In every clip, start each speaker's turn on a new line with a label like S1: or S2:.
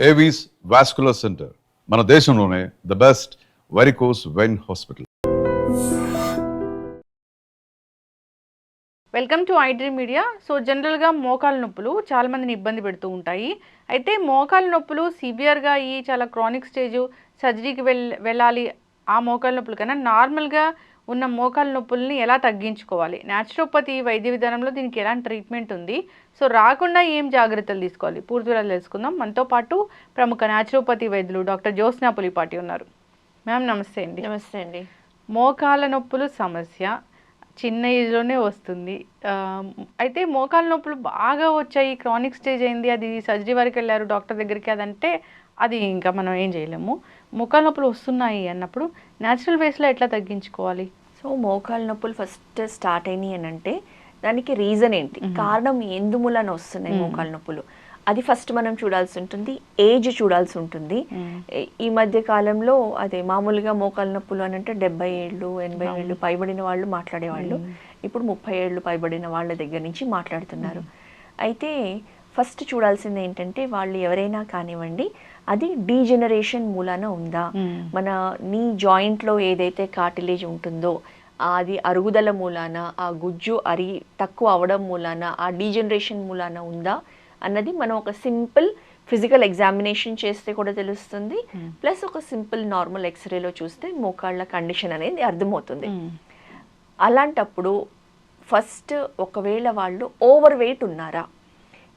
S1: Avis vascular centre మన దేశంలోనే the best varicose vein hospital.
S2: Welcome to iDream media. So జనరల్గా మోకాలు నొప్పులు చాలామందిని ఇబ్బంది పెడుతూ ఉంటాయి. అయితే మోకాలు నొప్పులు సివియర్గా అయ్యి చాలా క్రానిక్ స్టేజు సర్జరీకి వెళ్ళాలి. ఆ మోకాలు నొప్పులు కన్నా నార్మల్గా ఉన్న మోకాలు నొప్పుల్ని ఎలా తగ్గించుకోవాలి, న్యాచురోపతి వైద్య విధానంలో దీనికి ఎలాంటి ట్రీట్మెంట్ ఉంది, సో రాకుండా ఏం జాగ్రత్తలు తీసుకోవాలి, పూర్తి వివరాలు తెలుసుకుందాం. మనతో పాటు ప్రముఖ న్యాచురోపతి వైద్యులు డాక్టర్ జ్యోత్స్నా పులిపాటి ఉన్నారు. మ్యామ్ నమస్తే అండి.
S3: నమస్తే అండి.
S2: మోకాల నొప్పులు సమస్య చిన్న ఏజ్లోనే వస్తుంది. అయితే మోకాల నొప్పులు బాగా వచ్చాయి, క్రానిక్ స్టేజ్ అయింది, అది సర్జరీ వరకు వెళ్ళారు డాక్టర్ దగ్గరికి, అదంటే అది ఇంకా మనం ఏం చేయలేము. మోకాల నొప్పులు వస్తున్నాయి అన్నప్పుడు న్యాచురల్ వేస్లో ఎట్లా తగ్గించుకోవాలి?
S3: సో మోకాలు నొప్పులు ఫస్ట్ స్టార్ట్ అయినాయి అని అంటే దానికి రీజన్ ఏంటి, కారణం ఎందుమూలన వస్తున్నాయి మోకాలు నొప్పులు, అది ఫస్ట్ మనం చూడాల్సి ఉంటుంది. ఏజ్ చూడాల్సి ఉంటుంది. ఈ మధ్య కాలంలో అదే మామూలుగా మోకాలు నొప్పులు అని అంటే 70 ఏళ్ళు 80 ఏళ్ళు పైబడిన వాళ్ళు మాట్లాడేవాళ్ళు. ఇప్పుడు 30 ఏళ్ళు పైబడిన వాళ్ళ దగ్గర నుంచి మాట్లాడుతున్నారు. అయితే ఫస్ట్ చూడాల్సింది ఏంటంటే వాళ్ళు ఎవరైనా కానివ్వండి, అది డీజెనరేషన్ మూలాన ఉందా, మన నీ జాయింట్లో ఏదైతే కార్టిలేజ్ ఉంటుందో అది అరుగుదల మూలాన, ఆ గుజ్జు తక్కువ అవడం మూలాన, ఆ డీజెనరేషన్ మూలాన ఉందా అన్నది మనం ఒక సింపుల్ ఫిజికల్ ఎగ్జామినేషన్ చేస్తే కూడా తెలుస్తుంది. ప్లస్ ఒక సింపుల్ నార్మల్ ఎక్స్రేలో చూస్తే మోకాళ్ళ కండిషన్ అనేది అర్థమవుతుంది. అలాంటప్పుడు ఫస్ట్ ఒకవేళ వాళ్ళు ఓవర్ వెయిట్ ఉన్నారా,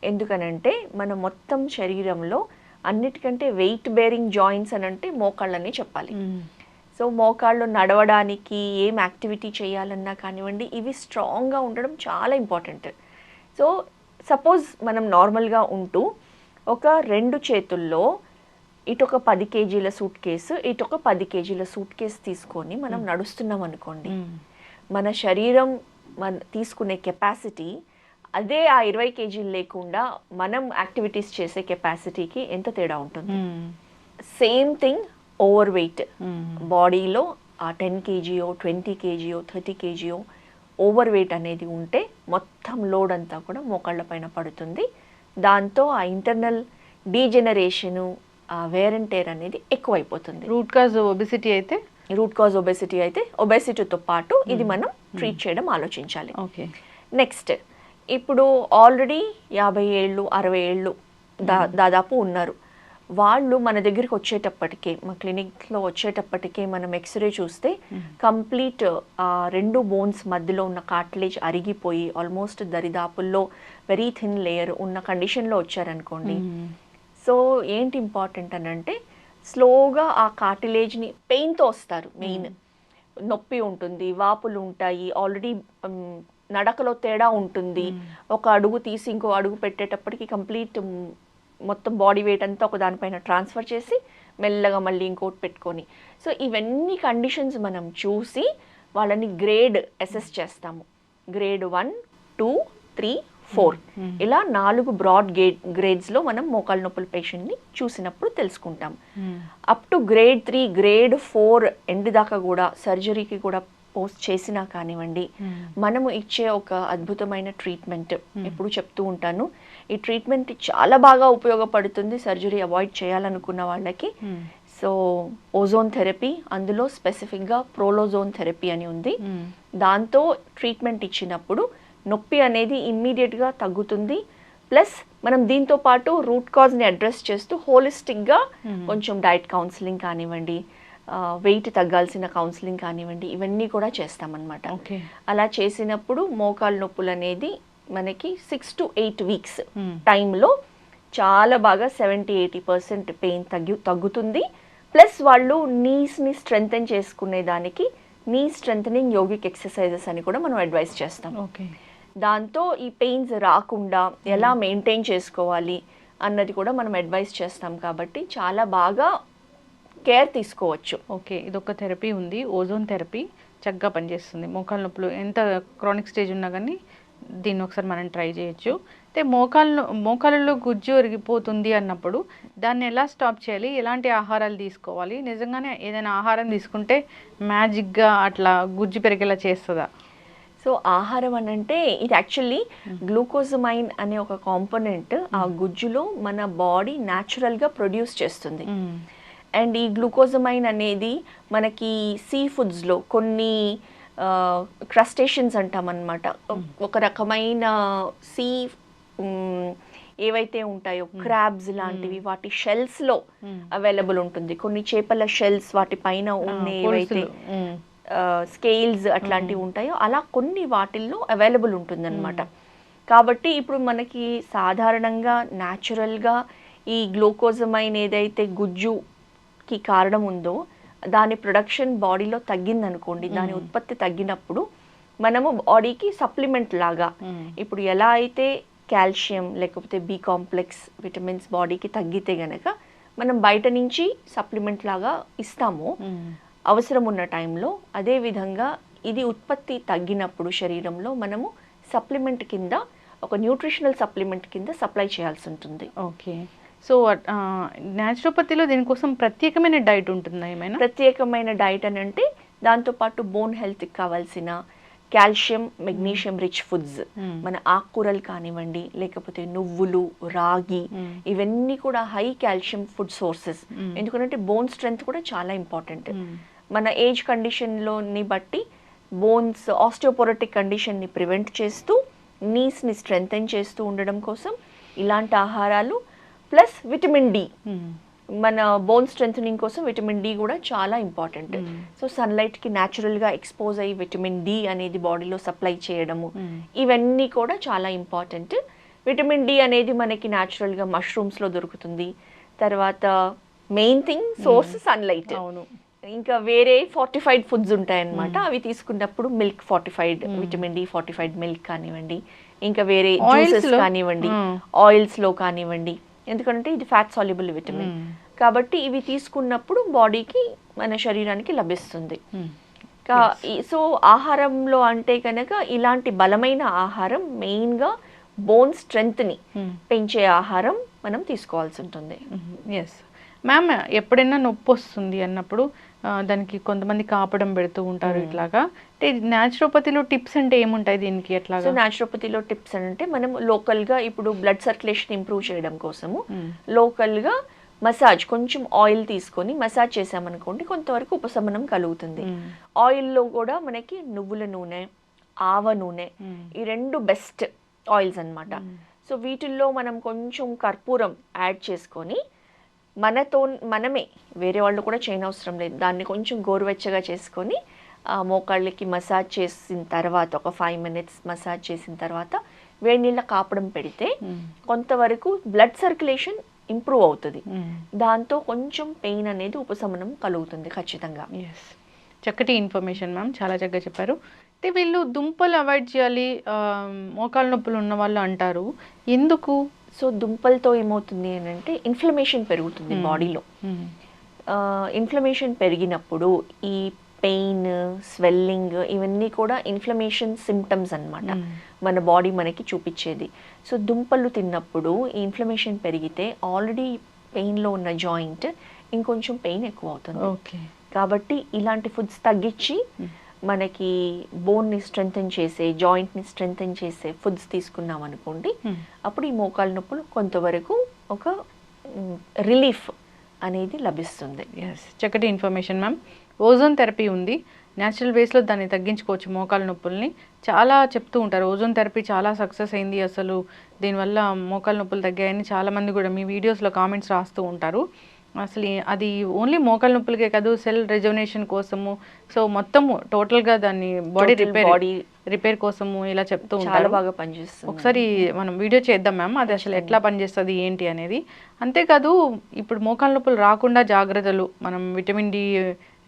S3: ఎందుకనంటే మన మొత్తం శరీరంలో అన్నిటికంటే వెయిట్ బేరింగ్ జాయింట్స్ అని అంటే మోకాళ్ళని చెప్పాలి. సో మోకాళ్ళు నడవడానికి ఏం యాక్టివిటీ చేయాలన్నా కానివ్వండి, ఇవి స్ట్రాంగ్గా ఉండడం చాలా ఇంపార్టెంట్. సో సపోజ్ మనం నార్మల్గా ఉంటూ ఒక 2 చేతుల్లో ఇటొక 10 కేజీల సూట్ కేసు, ఇటొక 10 కేజీల సూట్ కేసు తీసుకొని మనం నడుస్తున్నాం అనుకోండి, మన శరీరం తీసుకునే కెపాసిటీ అదే ఆ 20 కేజీలు లేకుండా మనం యాక్టివిటీస్ చేసే కెపాసిటీకి ఎంత తేడా ఉంటుంది. సేమ్ థింగ్ ఓవర్ వెయిట్, బాడీలో ఆ 10 కేజీయో 20 కేజీయో 30 కేజీయో ఓవర్ వెయిట్ అనేది ఉంటే మొత్తం లోడ్ అంతా కూడా మోకాళ్ళ పైన పడుతుంది. దాంతో ఆ ఇంటర్నల్ డీజెనరేషను, ఆ వేర్ అండ్ టేర్ అనేది ఎక్కువైపోతుంది.
S2: రూట్ కాజ్ ఒబెసిటీ అయితే ఒబెసిటీతో పాటు ఇది మనం ట్రీట్ చేయడం ఆలోచించాలి.
S3: ఓకే. నెక్స్ట్, ఇప్పుడు ఆల్రెడీ 50 ఏళ్ళు 60 ఏళ్ళు దాదాపు ఉన్నారు. వాళ్ళు మన దగ్గరికి వచ్చేటప్పటికే, మా క్లినిక్లో వచ్చేటప్పటికే మనం ఎక్స్రే చూస్తే కంప్లీట్ 2 బోన్స్ మధ్యలో ఉన్న కార్టిలేజ్ అరిగిపోయి ఆల్మోస్ట్ దరిదాపుల్లో వెరీ థిన్ లేయర్ ఉన్న కండిషన్లో వచ్చారనుకోండి. సో ఏంటి ఇంపార్టెంట్ అని అంటే స్లోగా ఆ కార్టిలేజ్ని పెయిన్తో వస్తారు. మెయిన్ నొప్పి ఉంటుంది, వాపులు ఉంటాయి, ఆల్రెడీ నడకలో తేడా ఉంటుంది. ఒక అడుగు తీసి ఇంకో అడుగు పెట్టేటప్పటికి కంప్లీట్ మొత్తం బాడీ వెయిట్ అంతా ఒక దానిపైన ట్రాన్స్ఫర్ చేసి మెల్లగా మళ్ళీ ఇంకోటి పెట్టుకొని, సో ఇవన్నీ కండిషన్స్ మనం చూసి వాళ్ళని గ్రేడ్ అసెస్ చేస్తాము. గ్రేడ్ 1, 2, 3, 4 ఇలా 4 బ్రాడ్ గ్రేడ్స్లో మనం మోకాలు నొప్పుల పేషెంట్ని చూసినప్పుడు తెలుసుకుంటాం. Up to grade 3, grade 4 end దాకా కూడా సర్జరీకి కూడా పోస్ట్ చేసినా కానివ్వండి, మనము ఇచ్చే ఒక అద్భుతమైన ట్రీట్మెంట్ ఎప్పుడు చెప్తూ ఉంటాను. ఈ ట్రీట్మెంట్ చాలా బాగా ఉపయోగపడుతుంది సర్జరీ అవాయిడ్ చేయాలనుకున్న వాళ్ళకి. సో ఓజోన్ థెరపీ, అందులో స్పెసిఫిక్గా ప్రోలోజోన్ థెరపీ అని ఉంది. దాంతో ట్రీట్మెంట్ ఇచ్చినప్పుడు నొప్పి అనేది ఇమ్మీడియట్గా తగ్గుతుంది. ప్లస్ మనం దీంతో పాటు రూట్ కాజ్ని అడ్రస్ చేస్తూ హోలిస్టిక్గా కొంచెం డైట్ కౌన్సిలింగ్ కానివ్వండి, వెయిట్ తగ్గాల్సిన కౌన్సిలింగ్ కానివ్వండి, ఇవన్నీ కూడా చేస్తామన్నమాట. అలా చేసినప్పుడు మోకాలు నొప్పులు అనేది మనకి 6 to 8 వీక్స్ టైంలో చాలా బాగా 70-80% పెయిన్ తగ్గుతుంది. ప్లస్ వాళ్ళు నీస్ని స్ట్రెంగ్తెన్ చేసుకునే దానికి నీ స్ట్రెంగ్తనింగ్ యోగిక్ ఎక్సర్సైజెస్ అని కూడా మనం అడ్వైస్ చేస్తాం. దాంతో ఈ పెయిన్స్ రాకుండా ఎలా మెయింటైన్ చేసుకోవాలి అన్నది కూడా మనం అడ్వైస్ చేస్తాం. కాబట్టి చాలా బాగా కేర్ తీసుకోవచ్చు.
S2: ఓకే, ఇదొక థెరపీ ఉంది, ఓజోన్ థెరపీ చక్కగా పనిచేస్తుంది. మోకాలు నొప్పులు ఎంత క్రానిక్ స్టేజ్ ఉన్నా కానీ దీన్ని ఒకసారి మనం ట్రై చేయొచ్చు. అయితే మోకాళ్ళలో గుజ్జు ఒరిగిపోతుంది అన్నప్పుడు దాన్ని ఎలా స్టాప్ చేయాలి, ఎలాంటి ఆహారాలు తీసుకోవాలి, నిజంగానే ఏదైనా ఆహారం తీసుకుంటే మ్యాజిక్గా అట్లా గుజ్జు పెరిగేలా చేస్తుందా?
S3: సో ఆహారం అని అంటే ఇది యాక్చువల్లీ గ్లూకోజమైన్ అనే ఒక కాంపోనెంట్ ఆ గుజ్జులో మన బాడీ న్యాచురల్గా ప్రొడ్యూస్ చేస్తుంది. అండ్ ఈ గ్లూకోజమైన్ అనేది మనకి సీ ఫుడ్స్లో కొన్ని క్రస్టేషన్స్ అంటాం అన్నమాట, ఒక రకమైన సీ ఏవైతే ఉంటాయో క్రాబ్స్ లాంటివి వాటి షెల్స్లో అవైలబుల్ ఉంటుంది. కొన్ని చేపల షెల్స్ వాటి పైన ఉన్న ఏవైతే స్కేల్స్ అట్లాంటివి ఉంటాయో అలా కొన్ని వాటిల్లో అవైలబుల్ ఉంటుందన్నమాట. కాబట్టి ఇప్పుడు మనకి సాధారణంగా న్యాచురల్గా ఈ గ్లూకోజమైన్ ఏదైతే గుజ్జుకి కారణం ఉందో దాని ప్రొడక్షన్ బాడీలో తగ్గిందనుకోండి, దాని ఉత్పత్తి తగ్గినప్పుడు మనము బాడీకి సప్లిమెంట్ లాగా ఇప్పుడు ఎలా అయితే కాల్షియం లేకపోతే బి కాంప్లెక్స్ విటమిన్స్ బాడీకి తగ్గితే గనక మనం బయట నుంచి సప్లిమెంట్ లాగా ఇస్తాము అవసరం ఉన్న టైంలో, అదేవిధంగా ఇది ఉత్పత్తి తగ్గినప్పుడు శరీరంలో మనము సప్లిమెంట్ కింద ఒక న్యూట్రిషనల్ సప్లిమెంట్ కింద సప్లై చేయాల్సి ఉంటుంది.
S2: ఓకే. సో న్యాచురోపతిలో దీనికోసం ప్రత్యేకమైన డైట్ ఉంటుందా ఏమైనా?
S3: ప్రత్యేకమైన డైట్ అని అంటే దాంతోపాటు బోన్ హెల్త్కి కావాల్సిన కాల్షియం మెగ్నీషియం రిచ్ ఫుడ్స్, మన ఆకుకూరలు కానివ్వండి లేకపోతే నువ్వులు రాగి ఇవన్నీ కూడా హై కాల్షియం ఫుడ్ సోర్సెస్. ఎందుకంటే బోన్ స్ట్రెంగ్త్ కూడా చాలా ఇంపార్టెంట్. మన ఏజ్ కండిషన్లోని బట్టి బోన్స్ ఆస్టియోపోరోటిక్ కండిషన్ని ప్రివెంట్ చేస్తూ నీస్ని స్ట్రెంగ్తెన్ చేస్తూ ఉండడం కోసం ఇలాంటి ఆహారాలు ప్లస్ విటమిన్ డి, మన బోన్ స్ట్రెంథనింగ్ కోసం విటమిన్ డి కూడా చాలా ఇంపార్టెంట్. సో సన్లైట్కి న్యాచురల్గా ఎక్స్పోజ్ అయ్యి విటమిన్ డి అనేది బాడీలో సప్లై చేయడము ఇవన్నీ కూడా చాలా ఇంపార్టెంట్. విటమిన్ డి అనేది మనకి న్యాచురల్గా మష్రూమ్స్లో దొరుకుతుంది. తర్వాత మెయిన్ థింగ్ సోర్స్ సన్లైట్.
S2: అవును.
S3: ఇంకా వేరే ఫార్టిఫైడ్ ఫుడ్స్ ఉంటాయన్నమాట, అవి తీసుకున్నప్పుడు milk fortified vitamin D fortified milk కానివ్వండి, ఇంకా వేరే జ్యూసెస్ కానివ్వండి, ఆయిల్స్లో కానివ్వండి, ఎందుకంటే ఇది ఫ్యాట్ సాల్యుబుల్ విటమిన్ కాబట్టి ఇవి తీసుకున్నప్పుడు బాడీకి మన శరీరానికి లభిస్తుంది. సో ఆహారంలో అంటే కనుక ఇలాంటి బలమైన ఆహారం మెయిన్గా బోన్ స్ట్రెంగ్త్ని పెంచే ఆహారం మనం తీసుకోవాల్సి ఉంటుంది.
S2: ఎస్ మ్యామ్, ఎప్పుడైనా నొప్పి వస్తుంది అన్నప్పుడు దానికి కొంతమంది కాపడం పెడుతూ ఉంటారు ఇట్లాగా. అంటే న్యాచురోపతిలో టిప్స్ అంటే ఏముంటాయి దీనికి ఎట్లా?
S3: సో న్యాచురోపతిలో టిప్స్ అంటే మనం లోకల్గా ఇప్పుడు బ్లడ్ సర్క్యులేషన్ ఇంప్రూవ్ చేయడం కోసము లోకల్గా మసాజ్, కొంచెం ఆయిల్ తీసుకొని మసాజ్ చేసామనుకోండి కొంతవరకు ఉపశమనం కలుగుతుంది. ఆయిల్లో కూడా మనకి నువ్వుల నూనె, ఆవ నూనె ఈ రెండు బెస్ట్ ఆయిల్స్ అన్నమాట. సో వీటిల్లో మనం కొంచెం కర్పూరం యాడ్ చేసుకొని మనమే, వేరే వాళ్ళు కూడా చేయనవసరం లేదు, దాన్ని కొంచెం గోరువెచ్చగా చేసుకొని మోకాళ్ళకి మసాజ్ చేసిన తర్వాత ఒక 5 minutes మసాజ్ చేసిన తర్వాత వేడి నీళ్ళ కాపడం పెడితే కొంతవరకు బ్లడ్ సర్క్యులేషన్ ఇంప్రూవ్ అవుతుంది. దాంతో కొంచెం పెయిన్ అనేది ఉపశమనం కలుగుతుంది ఖచ్చితంగా.
S2: చక్కటి ఇన్ఫర్మేషన్ మ్యామ్, చాలా చక్కగా చెప్పారు. అంటే వీళ్ళు దుంపలు అవాయిడ్ చేయాలి మోకాళ్ళ నొప్పులు ఉన్న వాళ్ళు అంటారు, ఎందుకు?
S3: సో దుంపలతో ఏమవుతుంది అని అంటే ఇన్ఫ్లమేషన్ పెరుగుతుంది బాడీలో. ఇన్ఫ్లమేషన్ పెరిగినప్పుడు ఈ పెయిన్, స్వెల్లింగ్ ఇవన్నీ కూడా ఇన్ఫ్లమేషన్ సిమ్టమ్స్ అన్నమాట మన బాడీ మనకి చూపించేది. సో దుంపలు తిన్నప్పుడు ఈ ఇన్ఫ్లమేషన్ పెరిగితే ఆల్రెడీ పెయిన్లో ఉన్న జాయింట్ ఇంకొంచెం పెయిన్ ఎక్కువ అవుతుంది.
S2: ఓకే.
S3: కాబట్టి ఇలాంటి ఫుడ్స్ తగ్గించి మనకి బోన్ని స్ట్రెంగ్తెన్ చేసే, జాయింట్ని స్ట్రెంగ్తెన్ చేసే ఫుడ్స్ తీసుకున్నాం అనుకోండి, అప్పుడు ఈ మోకాళ్ళ నొప్పులు కొంతవరకు ఒక రిలీఫ్ అనేది లభిస్తుంది.
S2: చక్కటి ఇన్ఫర్మేషన్ మ్యామ్. ఓజోన్ థెరపీ ఉంది, న్యాచురల్ వేస్లో దాన్ని తగ్గించుకోవచ్చు మోకాళ్ళ నొప్పుల్ని. చాలా చెప్తూ ఉంటారు ఓజోన్ థెరపీ చాలా సక్సెస్ అయింది, అసలు దీనివల్ల మోకాళ్ళ నొప్పులు తగ్గాయని చాలామంది కూడా మీ వీడియోస్లో కామెంట్స్ రాస్తూ ఉంటారు. అసలు అది ఓన్లీ మోకాళ్ళ నొప్పులకే కాదు, సెల్ రెజోనేషన్ కోసము, సో మొత్తము టోటల్గా దాన్ని బాడీ రిపేర్ కోసము ఇలా చెప్తూ ఉంటారు.
S3: బాగా పనిచేస్తుంది.
S2: ఒకసారి మనం వీడియో చేద్దాం మ్యామ్, అది అసలు ఎట్లా పనిచేస్తుంది ఏంటి అనేది. అంతేకాదు ఇప్పుడు మోకాళ్ళ నొప్పులు రాకుండా జాగ్రత్తలు, మనం విటమిన్ డి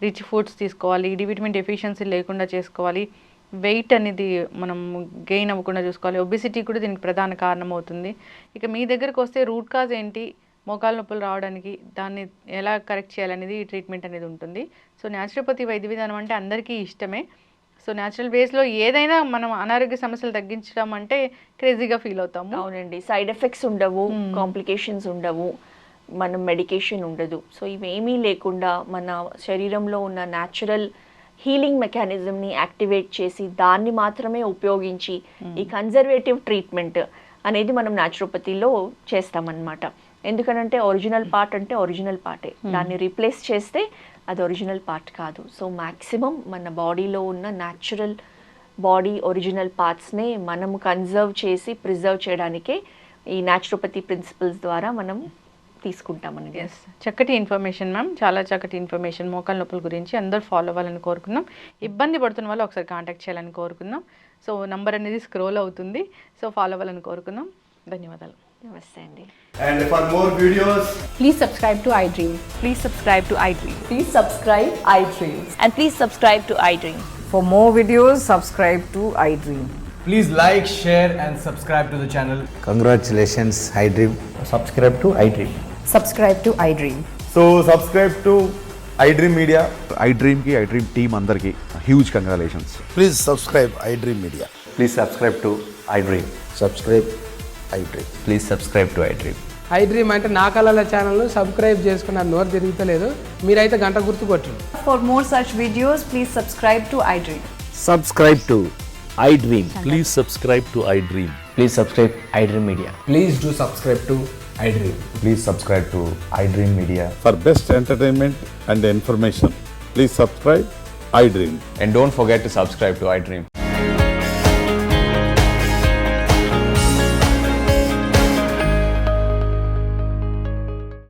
S2: రిచ్ ఫుడ్స్ తీసుకోవాలి, డి విటమిన్ డెఫిషియన్సీ లేకుండా చేసుకోవాలి, వెయిట్ అనేది మనం గెయిన్ అవ్వకుండా చూసుకోవాలి, ఒబిసిటీ కూడా దీనికి ప్రధాన కారణం అవుతుంది. ఇక మీ దగ్గరకు వస్తే రూట్ కాజ్ ఏంటి, మోకాళ్ళ నొప్పులు రావడానికి దాన్ని ఎలా కరెక్ట్ చేయాలనేది ఈ ట్రీట్మెంట్ అనేది ఉంటుంది. సో న్యాచురోపతి వైద్య విధానం అంటే అందరికీ ఇష్టమే. సో న్యాచురల్ వేస్లో ఏదైనా మనం అనారోగ్య సమస్యలు తగ్గించడం అంటే క్రేజీగా ఫీల్ అవుతాము.
S3: అవునండి, సైడ్ ఎఫెక్ట్స్ ఉండవు, కాంప్లికేషన్స్ ఉండవు, మనం మెడికేషన్ ఉండదు. సో ఇవేమీ లేకుండా మన శరీరంలో ఉన్న న్యాచురల్ హీలింగ్ మెకానిజంని యాక్టివేట్ చేసి దాన్ని మాత్రమే ఉపయోగించి ఈ కన్జర్వేటివ్ ట్రీట్మెంట్ అనేది మనం న్యాచురోపతిలో చేస్తామన్నమాట. ఎందుకనంటే ఒరిజినల్ పార్ట్ అంటే ఒరిజినల్ పార్టే, దాన్ని రీప్లేస్ చేస్తే అది ఒరిజినల్ పార్ట్ కాదు. సో మ్యాక్సిమం మన బాడీలో ఉన్న న్యాచురల్ బాడీ ఒరిజినల్ పార్ట్స్నే మనము కన్జర్వ్ చేసి ప్రిజర్వ్ చేయడానికే ఈ న్యాచురోపతి ప్రిన్సిపల్స్ ద్వారా మనం తీసుకుంటామని.
S2: చక్కటి ఇన్ఫర్మేషన్ మ్యామ్, చాలా చక్కటి ఇన్ఫర్మేషన్. మోకాల నొప్పుల గురించి అందరూ ఫాలో అవ్వాలని కోరుకుందాం. ఇబ్బంది పడుతున్న వాళ్ళు ఒకసారి కాంటాక్ట్ చేయాలని కోరుకుందాం. సో నంబర్ అనేది స్క్రోల్ అవుతుంది, సో ఫాలో అవ్వాలని కోరుకుందాం. ధన్యవాదాలు.
S3: నమస్తే అండి.
S4: And for more videos,
S5: Please subscribe to iDream.
S6: Please subscribe to iDream.
S5: Please subscribe iDream.
S6: And please subscribe to iDream.
S5: For more videos, subscribe to iDream.
S4: please like, share, and subscribe to the channel.
S7: Congratulations, iDream.
S8: Subscribe to iDream.
S5: Subscribe to iDream.
S4: So subscribe to iDream Media.
S9: iDream ki iDream team andarki huge congratulations.
S7: Please subscribe iDream Media.
S8: Please subscribe to iDream.
S7: Subscribe iDream.
S8: Please subscribe to iDream.
S10: iDream అంటే నా కళల ఛానల్ను subscribe చేసుకున్న నోరు తిరుగుతలేదు, మీరైతే గంట గుర్తు కొట్టండి.
S5: For more such videos, please subscribe to iDream.
S8: Subscribe to iDream.
S11: Please subscribe to iDream.
S8: Please subscribe iDream Media.
S10: Please do subscribe to iDream.
S8: Please subscribe to iDream Media.
S11: For best entertainment and information, please subscribe iDream.
S8: And don't forget to subscribe to iDream.